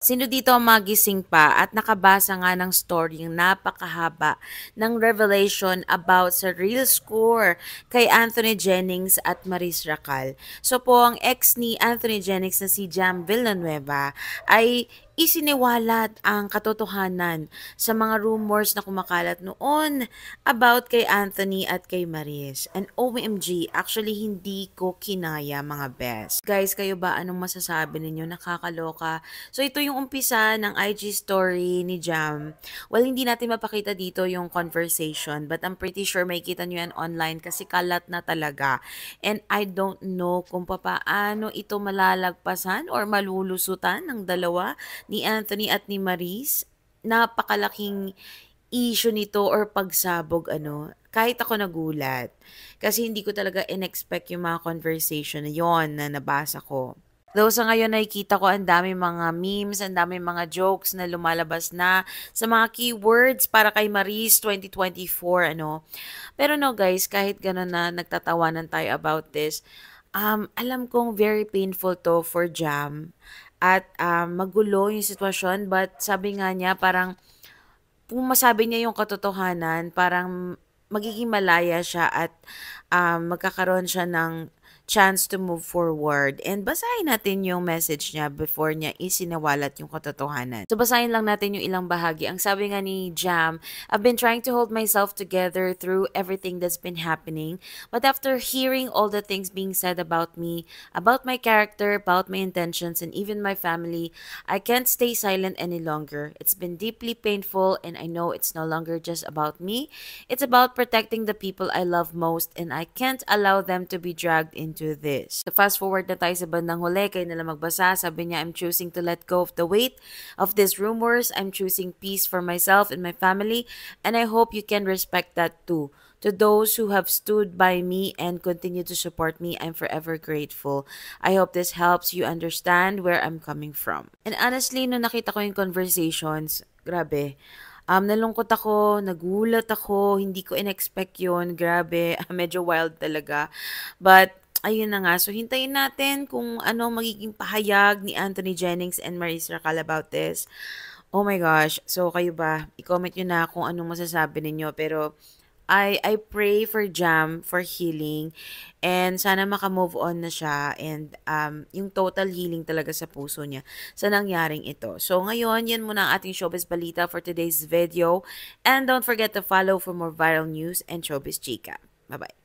Sino dito ang magising pa at nakabasa nga ng story yung napakahaba ng revelation about sa real score kay Anthony Jennings at Maris Racal. So po, ang ex ni Anthony Jennings na si Jam Villanueva ay isiniwalat ang katotohanan sa mga rumors na kumakalat noon about kay Anthony at kay Maris. And OMG, actually hindi ko kinaya mga best. Guys, kayo ba anong masasabi ninyo? Nakakaloka. So ito yung umpisa ng IG story ni Jam. Well, hindi natin mapakita dito yung conversation, but I'm pretty sure may kita nyo yan online kasi kalat na talaga. And I don't know kung paano ito malalagpasan or malulusutan ng dalawa ni Anthony at ni Maris. Napakalaking issue nito or pagsabog kahit ako nagulat. Kasi hindi ko talaga in-expect yung mga conversation na yon na nabasa ko. Though sa ngayon nakikita ko ang dami mga memes, ang dami mga jokes na lumalabas na sa mga keywords para kay Maris 2024, Pero no guys, kahit gano'n na nagtatawanan tayo about this, alam kong very painful to for Jam at magulo yung sitwasyon, but sabi nga niya parang kung masabi niya yung katotohanan, parang magiging malaya siya at magkakaroon siya ng chance to move forward. And basahin natin yung message niya before niya isinawalat yung katotohanan. So basahin lang natin yung ilang bahagi. Ang sabi nga ni Jam, I've been trying to hold myself together through everything that's been happening. But after hearing all the things being said about me, about my character, about my intentions, and even my family, I can't stay silent any longer. It's been deeply painful and I know it's no longer just about me. It's about protecting the people I love most and I can't allow them to be dragged into this. So fast forward na tayo sa bandang huli, kayo nalang magbasa. Sabi niya, I'm choosing to let go of the weight of these rumors. I'm choosing peace for myself and my family and I hope you can respect that too. To those who have stood by me and continue to support me, I'm forever grateful. I hope this helps you understand where I'm coming from. And honestly, nung nakita ko yung conversations, grabe. Nalungkot ako, nagulat ako, hindi ko in-expect yun. Grabe, medyo wild talaga. But, ayun na nga. So, hintayin natin kung ano magiging pahayag ni Anthony Jennings and Maris Racal about this. Oh my gosh. So, kayo ba? I-comment nyo na kung anong masasabi ninyo. Pero, I pray for Jam for healing and sana maka-move on na siya and yung total healing talaga sa puso niya sa nangyaring ito. So ngayon, yan muna ang ating Showbiz Balita for today's video and don't forget to follow for more viral news and Showbiz Chika. Bye-bye.